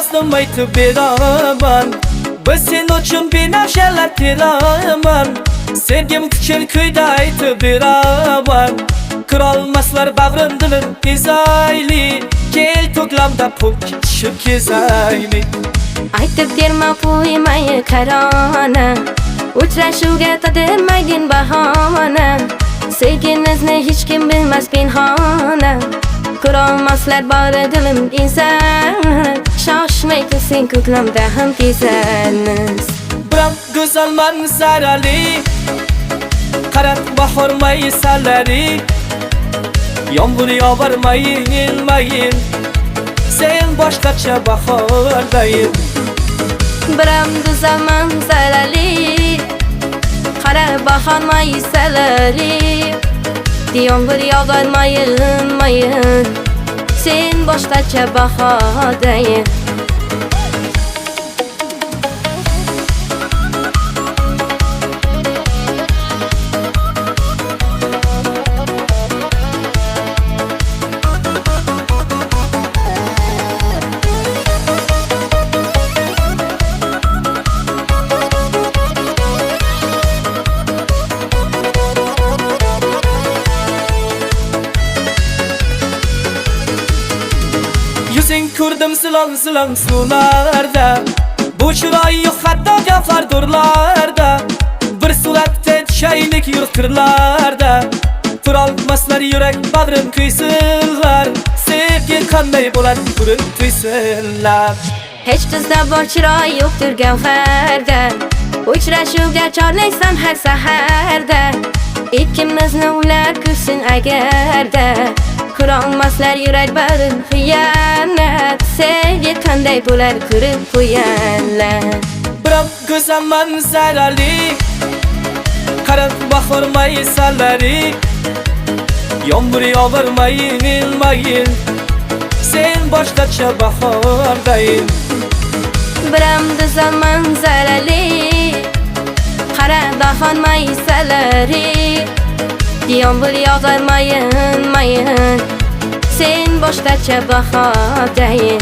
rostdan aytib beraman. Biz sen uchun binafshalar teraman. Sevgim kuchun kuyda aytib beraman. Kirolmaslar bag'rim dilim ezayli. Kel to'klamda pul tushib kezayli. Aytib terma qo'ymay qarona, uchrashuvga tademaydin bahona. Sevginizni hech kim bilmas pinhona. Ko'rolmaslar bari dilim inson. Shoshmaydi sen ko'klamda ham kezamiz. Biroq go'zal manzarali, qarab bahor maysalari. Yomg'ir yog'armayin mayin, sen boshqacha bahordayin. Biram go'zal manzarali, qarab bahor maysalari. Yomg'ir yog'armayin mayin, sen boshqacha bahordayin. Yuzing ko'rdim silon suvlarda, bu chiroy yo'q hatto gavhardurlarda. Bir suratda tushaylik yurqirlarda, turolmaslar yurak bag'rim kuysinlar. Sevgi qanday bo'ladi ko'rib tuysinlar. Hech qizda bor chiroy yo'qdir gavharda, uchrashuvga chorlaysan har saharda. Ikkimizni ular ko'rsin agarda, ko'rolmaslar yurak bag'rim xiyonat. Sevgi qanday bo'lar ko'rib qo'yanlar. Biroq go'zal manzarali, qarab bahor maysalari. Yomg'ir yog'armayin mayin, sen boshqacha bahordayin. Biram go'zal manzarali, qarab bahor maysalari. Yomg'ir yog'armayin mayin, sen boshqacha bahordayin.